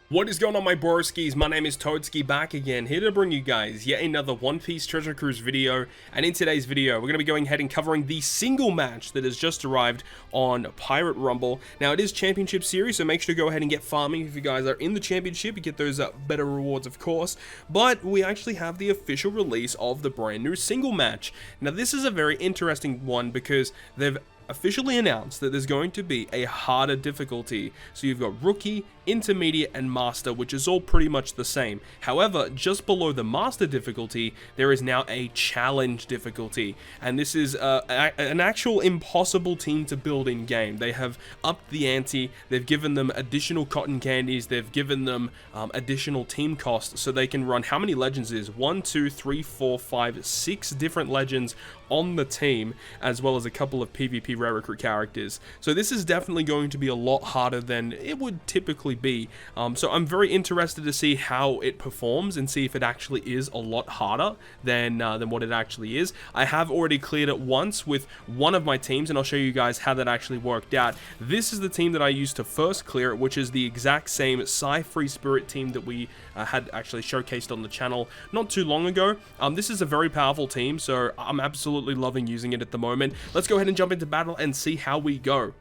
What is going on, my broskiis? My name is Toadskii, back again, here to bring you guys yet another One Piece Treasure Cruise video. And in today's video, we're going to be going ahead and covering the single match that has just arrived on Pirate Rumble. Now, it is Championship Series, so make sure to go ahead and get farming if you guys are in the Championship. You get those better rewards, of course. But we actually have the official release of the brand new single match. Now, this is a very interesting one because they've officially announced that there's going to be a harder difficulty. So you've got Rookie, Intermediate, and Master, which is all pretty much the same. However, just below the Master difficulty, there is now a Challenge difficulty. And this is an actual impossible team to build in game. They have upped the ante, they've given them additional cotton candies, they've given them additional team costs, so they can run how many legends is? 1, 2, 3, 4, 5, 6 different legends on the team, as well as a couple of PvP rare recruit characters. So this is definitely going to be a lot harder than it would typically be. So I'm very interested to see how it performs and see if it actually is a lot harder than what it actually is. I have already cleared it once with one of my teams, and I'll show you guys how that actually worked out. This is the team that I used to first clear it, which is the exact same Psy Free Spirit team that we had actually showcased on the channel not too long ago. This is a very powerful team, so I'm absolutely loving using it at the moment. Let's go ahead and jump into battle and see how we go.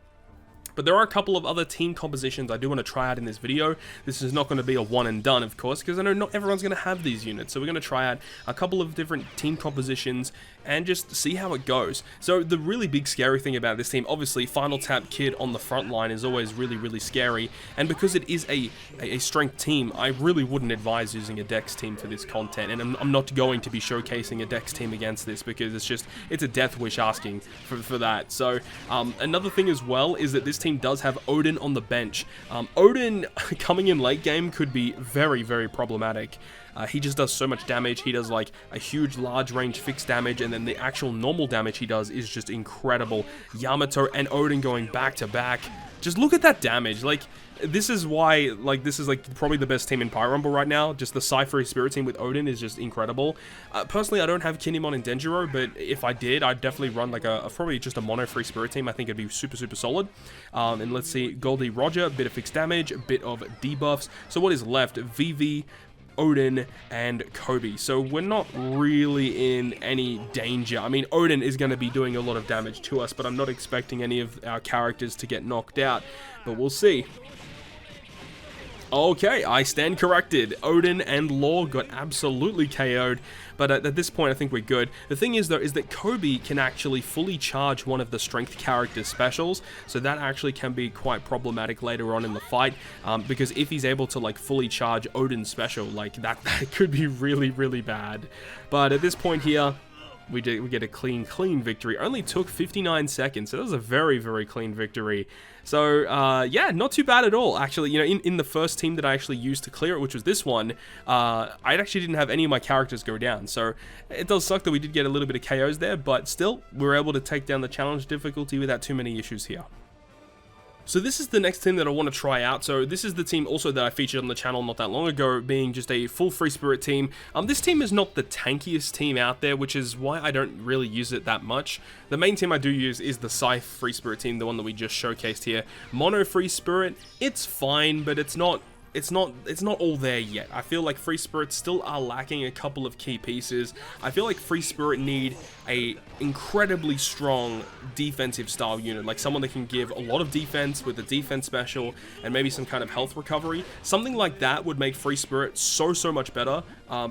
But there are a couple of other team compositions I do want to try out in this video. This is not going to be a one and done, of course, because I know not everyone's going to have these units. So we're going to try out a couple of different team compositions and just see how it goes. So the really big scary thing about this team, obviously Final Tap Kid on the front line is always really scary. And because it is a strength team, I really wouldn't advise using a Dex team for this content. And I'm not going to be showcasing a Dex team against this because it's a death wish asking for that. So another thing as well is that this team does have Oden on the bench. Oden coming in late game could be very problematic. He just does so much damage. He does like a huge large range fixed damage, and then the actual normal damage he does is just incredible. Yamato and Oden going back to back. Just look at that damage. Like, this is why, like, this is like probably the best team in Pirate Rumble right now. Just the Psy Free Spirit team with Oden is just incredible. Personally, I don't have Kinemon and Denjiro, but if I did, I'd definitely run like probably just a mono free spirit team. I think it'd be super solid. And let's see, Goldie Roger, a bit of fixed damage, a bit of debuffs. So what is left? VV, Oden, and Kobe. So we're not really in any danger. I mean, Oden is going to be doing a lot of damage to us, but I'm not expecting any of our characters to get knocked out. But we'll see. Okay, I stand corrected. Oden and Law got absolutely KO'd, but at this point I think we're good. The thing is though, is that Kobe can actually fully charge one of the strength character specials, so that actually can be quite problematic later on in the fight, because if he's able to like fully charge Oden's special, like that could be really bad. But at this point here, we get a clean victory. Only took 59 seconds, so that was a very clean victory. So yeah, not too bad at all. Actually, you know, in the first team that I actually used to clear it, which was this one, I actually didn't have any of my characters go down. So it does suck that we did get a little bit of KOs there, but still, we were able to take down the challenge difficulty without too many issues here. So this is the next team that I want to try out. So this is the team also that I featured on the channel not that long ago, being just a full free spirit team. This team is not the tankiest team out there, which is why I don't really use it that much. The main team I do use is the Psy free spirit team, the one that we just showcased here. Mono free spirit, it's fine, but it's not all there yet. I feel like Free Spirit still are lacking a couple of key pieces. I feel like Free Spirit need a incredibly strong defensive style unit, like someone that can give a lot of defense with a defense special and maybe some kind of health recovery. Something like that would make Free Spirit so much better,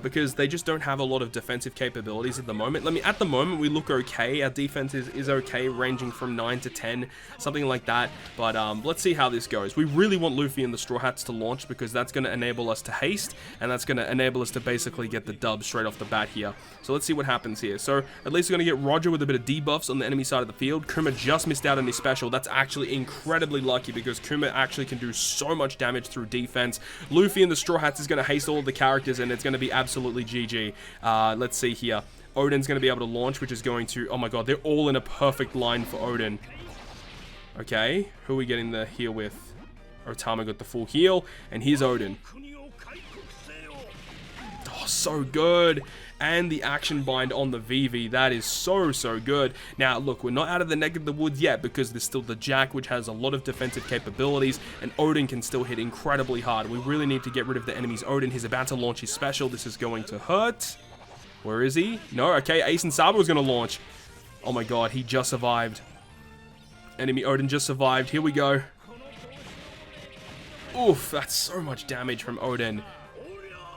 because they just don't have a lot of defensive capabilities at the moment. At the moment we look okay. Our defense is okay, ranging from 9 to 10, something like that. But let's see how this goes. We really want Luffy and the Straw Hats to launch, because that's going to enable us to haste, and that's going to enable us to basically get the dub straight off the bat here. So let's see what happens here. So at least we're going to get Roger with a bit of debuffs on the enemy side of the field. Kuma just missed out on his special. That's actually incredibly lucky, because Kuma actually can do so much damage through defense. Luffy and the Straw Hats is going to haste all of the characters, and it's going to be absolutely GG. Let's see here. Oden's going to be able to launch, which is going to... Oh my god, they're all in a perfect line for Oden. Okay, who are we getting the heal with? Otama got the full heal, and here's Oden. so good. And the action bind on the Vivi, that is so good. Now look, we're not out of the neck of the woods yet because there's still the Jack, which has a lot of defensive capabilities, and Oden can still hit incredibly hard. We really need to get rid of the enemy's Oden. He's about to launch his special. This is going to hurt. Where is he? No, okay, Ace and Saber was going to launch. Oh my god, he just survived. Enemy Oden just survived. Here we go. Oof, that's so much damage from Oden.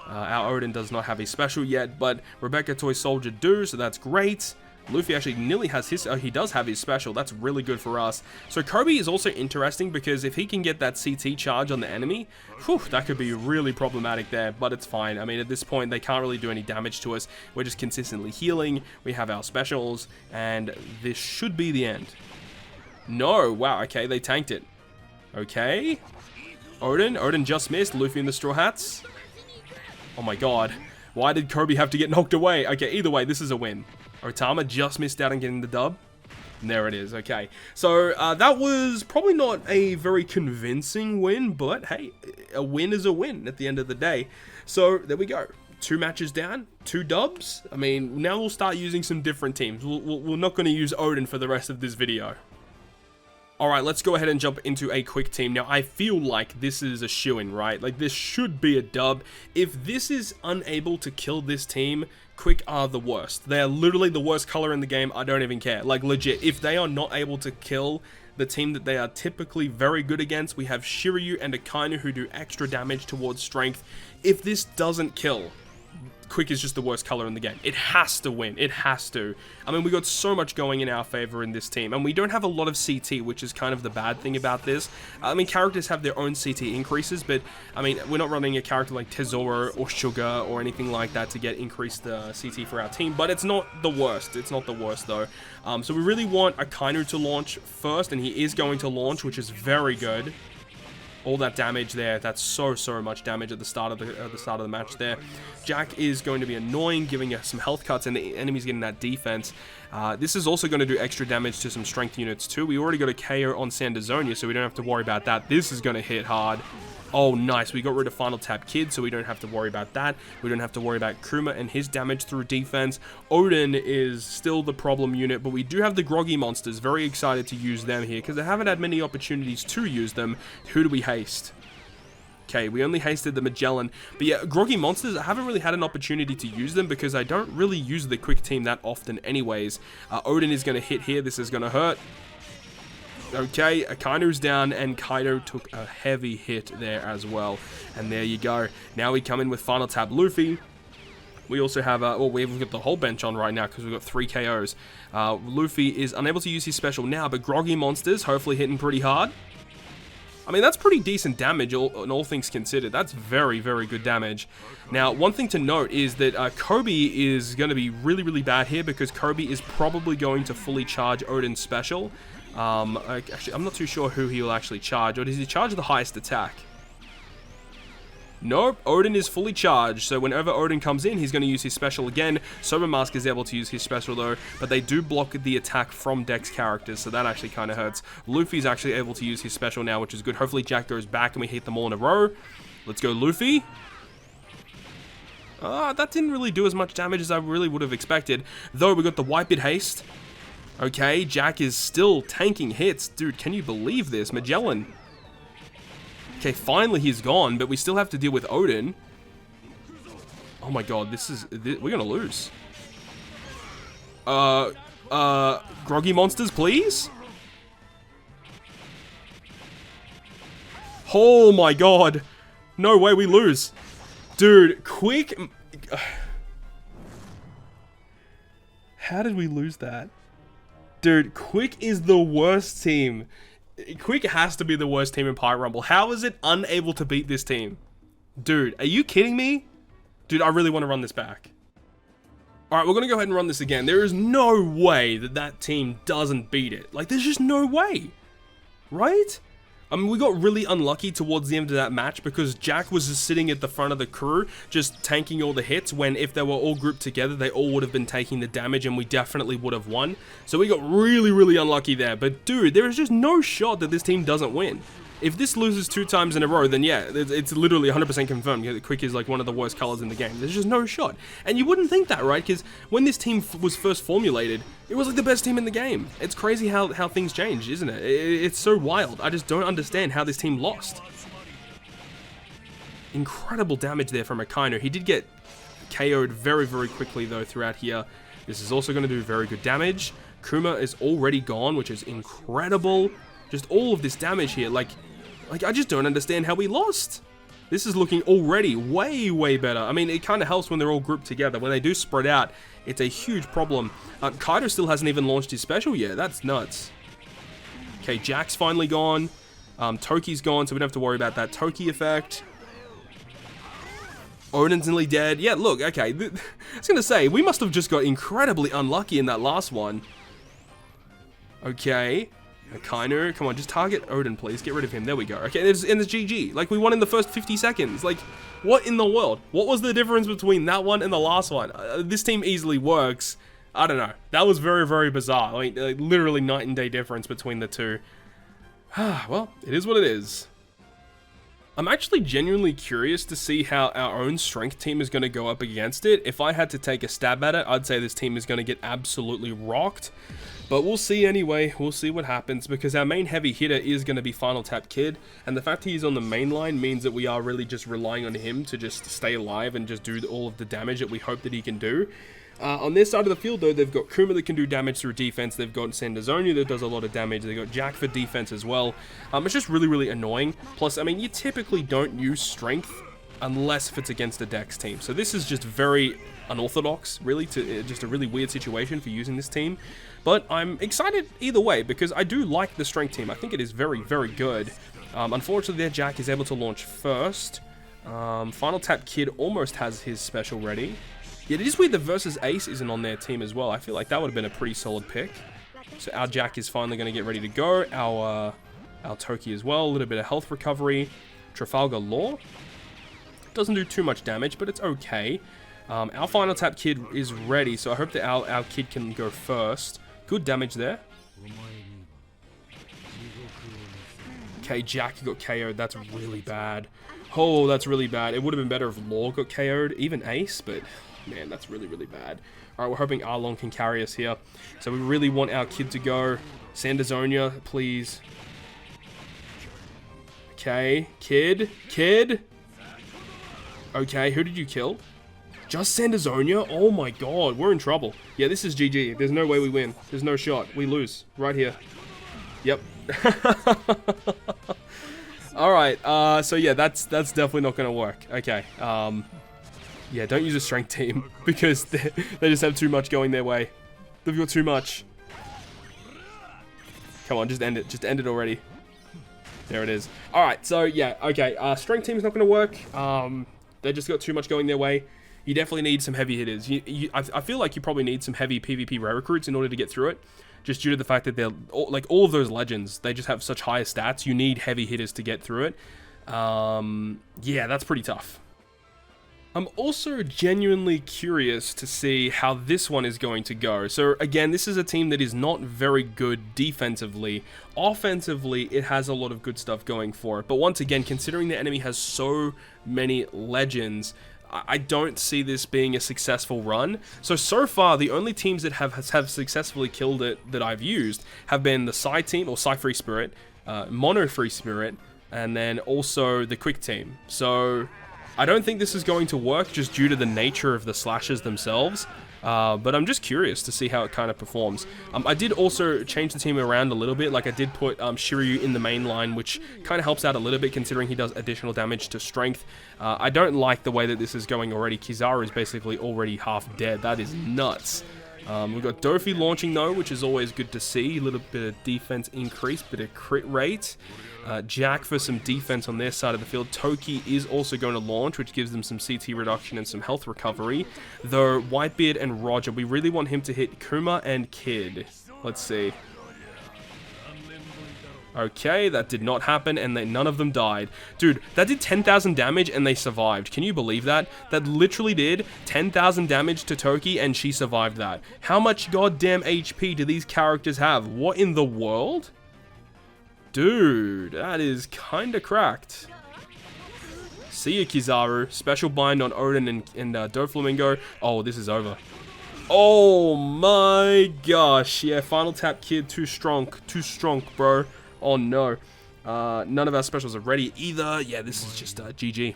Our Oden does not have a special yet, but Rebecca Toy Soldier do, so that's great. Luffy actually nearly has his, he does have his special, that's really good for us. So Kobe is also interesting because if he can get that CT charge on the enemy, whew, that could be really problematic there, but it's fine. I mean, at this point, they can't really do any damage to us. We're just consistently healing, we have our specials, and this should be the end. No, wow, okay, they tanked it. Okay. Oden just missed, Luffy in the Straw Hats. Oh my god, why did Kobe have to get knocked away? Okay, either way, this is a win. Otama just missed out on getting the dub. And there it is, okay. So, that was probably not a very convincing win, but hey, a win is a win at the end of the day. So, there we go. 2 matches down, 2 dubs. I mean, now we'll start using some different teams. We're not going to use Oden for the rest of this video. Alright, let's go ahead and jump into a quick team. Now, I feel like this is a shoo-in, right? Like, this should be a dub. If this is unable to kill this team, Quick are the worst. They are literally the worst color in the game. I don't even care. Like, legit, if they are not able to kill the team that they are typically very good against, we have Shiryu and Akainu who do extra damage towards strength. If this doesn't kill, Quick is just the worst color in the game. It has to win. It has to. I mean, we got so much going in our favor in this team, and we don't have a lot of CT, which is kind of the bad thing about this. I mean, characters have their own CT increases, but, I mean, we're not running a character like Tesoro or Sugar or anything like that to get increased CT for our team, but it's not the worst. It's not the worst, though. So we really want Akainu to launch first, and he is going to launch, which is very good. All that damage there, that's so much damage at the start of the match there. Jack is going to be annoying, giving us some health cuts, and the enemy's getting that defense. This is also going to do extra damage to some strength units too. We already got a KO on Sandazonia, so we don't have to worry about that. This is going to hit hard. Oh, nice. We got rid of Final Tap Kid, so we don't have to worry about that. We don't have to worry about Kuma and his damage through defense. Oden is still the problem unit, but we do have the Groggy Monsters. Very excited to use them here, because I haven't had many opportunities to use them. Who do we haste? Okay, we only hasted the Magellan. But yeah, Groggy Monsters, I haven't really had an opportunity to use them, because I don't really use the quick team that often anyways. Oden is going to hit here. This is going to hurt. Okay, Akainu's down, and Kaido took a heavy hit there as well. And there you go. Now we come in with Final Tap Luffy. We also have, well, we've got the whole bench on right now because we've got 3 KOs. Luffy is unable to use his special now, but Groggy Monsters hopefully hitting pretty hard. I mean, that's pretty decent damage, in all things considered. That's very good damage. Now, one thing to note is that Kobe is going to be really bad here, because Kobe is probably going to fully charge Oden's special. Actually, I'm not too sure who he will actually charge. Or does he charge the highest attack? Nope, Oden is fully charged, so whenever Oden comes in, he's going to use his special again. Sober Mask is able to use his special though, but they do block the attack from Dex characters, so that actually kind of hurts. Luffy's actually able to use his special now, which is good. Hopefully Jack goes back and we hit them all in a row. Let's go, Luffy. That didn't really do as much damage as I really would have expected, though we got the White Bit Haste. Okay, Jack is still tanking hits. Dude, can you believe this? Magellan. Okay, finally he's gone, but we still have to deal with Oden. Oh my god, we're gonna lose. Groggy Monsters, please? Oh my god. No way we lose. Dude, quick. How did we lose that? Dude, Quick is the worst team. Quick has to be the worst team in Pirate Rumble. How is it unable to beat this team? Dude, are you kidding me? Dude, I really want to run this back. Alright, we're going to go ahead and run this again. There is no way that that team doesn't beat it. Like, there's just no way. Right? I mean, we got really unlucky towards the end of that match because Jack was just sitting at the front of the crew, just tanking all the hits, when if they were all grouped together, they all would have been taking the damage and we definitely would have won. So we got really unlucky there. But dude, there is just no shot that this team doesn't win. If this loses 2 times in a row, then yeah, it's literally 100% confirmed. Yeah, Quick is like one of the worst colors in the game. There's just no shot. And you wouldn't think that, right? Because when this team was first formulated, it was like the best team in the game. It's crazy how things change, isn't it? It's so wild. I just don't understand how this team lost. Incredible damage there from Akainu. He did get KO'd very, very quickly, though, throughout here. This is also going to do very good damage. Kuma is already gone, which is incredible. Just all of this damage here, like I just don't understand how we lost. This is looking already way, way better. I mean, it kind of helps when they're all grouped together. When they do spread out, it's a huge problem. Kaido still hasn't even launched his special yet. That's nuts. Okay, Jack's finally gone. Toki's gone, so we don't have to worry about that Toki effect. Oden's nearly dead. Yeah, look, okay. I was going to say, we must have just got incredibly unlucky in that last one. Okay. Akainu, come on, just target Oden, please. Get rid of him. There we go. Okay, and it's GG. Like, we won in the first 50 seconds. Like, what in the world? What was the difference between that one and the last one? This team easily works. I don't know. That was very, very bizarre. I mean, literally night and day difference between the two. Well, it is what it is. I'm actually genuinely curious to see how our own strength team is going to go up against it. If I had to take a stab at it, I'd say this team is going to get absolutely rocked. But we'll see anyway. We'll see what happens, because our main heavy hitter is going to be Final Tap Kid. And the fact he's on the main line means that we are really just relying on him to just stay alive and just do all of the damage that we hope that he can do. On this side of the field, though, they've got Kuma that can do damage through defense. They've got Sandazonia that does a lot of damage. They've got Jack for defense as well. It's just really, really annoying. Plus, I mean, you typically don't use strength unless if it's against a Dex team. So this is just very unorthodox, really, to just a really weird situation for using this team. But I'm excited either way, because I do like the strength team. I think it is very, very good. Unfortunately, their Jack is able to launch first. Final Tap Kid almost has his special ready. Yeah, it is weird the Versus Ace isn't on their team as well. I feel like that would have been a pretty solid pick. So our Jack is finally going to get ready to go. Our Toki as well. A little bit of health recovery. Trafalgar Law. Doesn't do too much damage, but it's okay. Our Final Tap Kid is ready, so I hope that our kid can go first. Good damage there. Okay, Jack got KO'd. That's really bad. Oh, that's really bad. It would have been better if Law got KO'd. Even Ace, but man, that's really, really bad. Alright, we're hoping Allman can carry us here. So we really want our kid to go. Sandazonia, please. Okay, kid. Okay, who did you kill? Just Sandazonia? Oh my god, we're in trouble. Yeah, this is GG. There's no way we win. There's no shot. We lose. Right here. Yep. Alright, so yeah, that's definitely not going to work. Okay, yeah, don't use a strength team, because they just have too much going their way. They've got too much. Come on, just end it. Just end it already. There it is. Alright, so yeah, okay, strength team's not going to work. They just got too much going their way. You definitely need some heavy hitters. I feel like you probably need some heavy PvP rare recruits in order to get through it. Just due to the fact that they're, like, all of those legends, they just have such higher stats. You need heavy hitters to get through it. Yeah, that's pretty tough. I'm also genuinely curious to see how this one is going to go. So again, this is a team that is not very good defensively. Offensively, it has a lot of good stuff going for it. But once again, considering the enemy has so many legends, I don't see this being a successful run. So far, the only teams that have successfully killed it that I've used have been the Psy team, or Psy Free Spirit, Mono Free Spirit, and then also the Quick team. So I don't think this is going to work just due to the nature of the slashes themselves. But I'm just curious to see how it kind of performs. I did also change the team around a little bit. Like, I did put Shiryu in the main line, which kind of helps out a little bit considering he does additional damage to strength. I don't like the way that this is going already. Kizaru is basically already half dead. That is nuts. We've got Dofi launching though, which is always good to see. A little bit of defense increase, bit of crit rate. Jack for some defense on their side of the field. Toki is also going to launch, which gives them some CT reduction and some health recovery. Though Whitebeard and Roger, we really want him to hit Kuma and Kid. Let's see. Okay, that did not happen, and none of them died. Dude, that did 10,000 damage, and they survived. Can you believe that? That literally did 10,000 damage to Toki, and she survived that. How much goddamn HP do these characters have? What in the world? Dude, that is kind of cracked. See ya, Kizaru. Special bind on Oden and Doflamingo. Oh, this is over. Oh my gosh. Yeah, final tap kid. Too strong. Too strong, bro. Oh no. None of our specials are ready either. Yeah, this is just GG.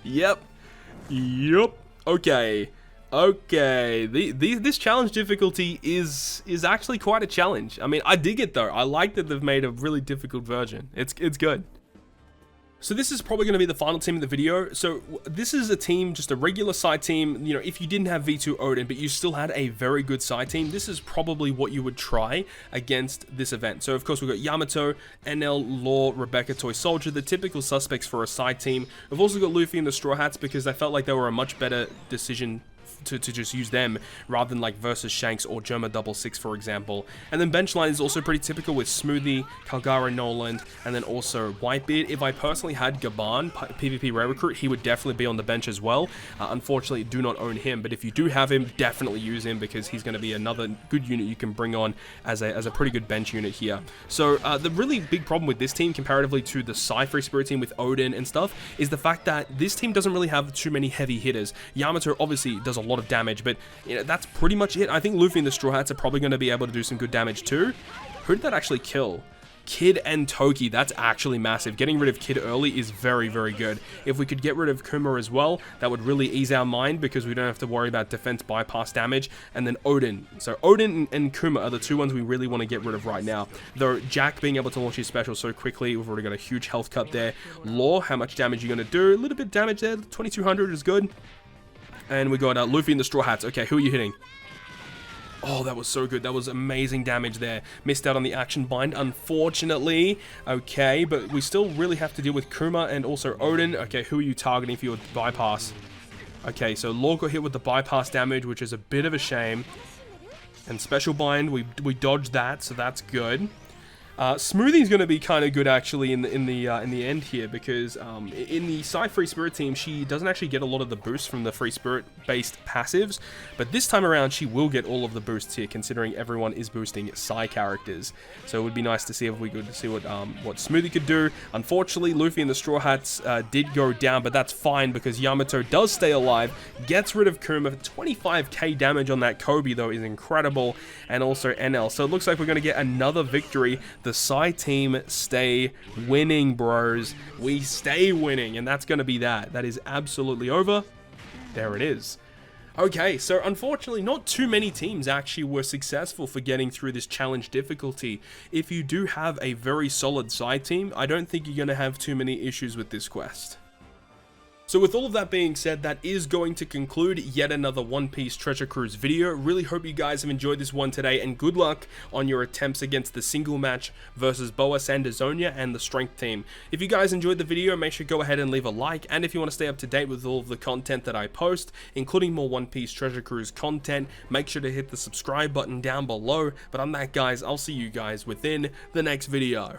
Yep. Okay. This challenge difficulty is actually quite a challenge. I mean, I dig it though. I like that they've made a really difficult version. It's good. So this is probably going to be the final team of the video. So this is a team, just a regular side team. You know, if you didn't have V2 Oden, but you still had a very good side team, this is probably what you would try against this event. So of course we've got Yamato, NL, Law, Rebecca, Toy Soldier, the typical suspects for a side team. We've also got Luffy and the Straw Hats because I felt like they were a much better decision to just use them rather than like versus Shanks or Germa 66, for example. And then bench line is also pretty typical with Smoothie, Kalgara Noland, and then also Whitebeard. If I personally had Gaban, PvP Rare Recruit, he would definitely be on the bench as well. Unfortunately, do not own him, but if you do have him, definitely use him because he's going to be another good unit you can bring on as a pretty good bench unit here. So the really big problem with this team comparatively to the Cypher Spirit team with Oden and stuff is the fact that this team doesn't really have too many heavy hitters. Yamato obviously does a lot of damage, but you know, that's pretty much it. I think Luffy and the Straw Hats are probably going to be able to do some good damage too. Who did that actually kill? Kid and Toki. That's actually massive. Getting rid of Kid early is very, very good. If we could get rid of Kuma as well, that would really ease our mind because we don't have to worry about defense bypass damage. And then Oden. So Oden and Kuma are the two ones we really want to get rid of right now. Though Jack being able to launch his special so quickly, we've already got a huge health cut there. Law, how much damage are you going to do? A little bit of damage there. 2200 is good. And we got Luffy and the Straw Hats. Okay, who are you hitting? Oh, that was so good. That was amazing damage there. Missed out on the action bind, unfortunately. Okay, but we still really have to deal with Kuma and also Oden. Okay, who are you targeting for your bypass? Okay, so Law got hit with the bypass damage, which is a bit of a shame. And special bind, we dodged that, so that's good. Smoothie's going to be kind of good actually in the end here because in the Free Spirit team she doesn't actually get a lot of the boosts from the Free Spirit based passives, but this time around she will get all of the boosts here considering everyone is boosting Psy characters. So it would be nice to see if we could see what Smoothie could do. Unfortunately, Luffy and the Straw Hats did go down, but that's fine because Yamato does stay alive, gets rid of Kuma. 25k damage on that Kobe though is incredible, and also NL. So it looks like we're going to get another victory. The Psy team stay winning, bros. We stay winning, and that's going to be that. That is absolutely over. There it is. Okay, so unfortunately, not too many teams actually were successful for getting through this challenge difficulty. If you do have a very solid Psy team, I don't think you're going to have too many issues with this quest. So with all of that being said, that is going to conclude yet another One Piece Treasure Cruise video. Really hope you guys have enjoyed this one today, and good luck on your attempts against the single match versus Boa Sanderzonia and the Strength team. If you guys enjoyed the video, make sure to go ahead and leave a like, and if you want to stay up to date with all of the content that I post, including more One Piece Treasure Cruise content, make sure to hit the subscribe button down below. But on that, guys, I'll see you guys within the next video.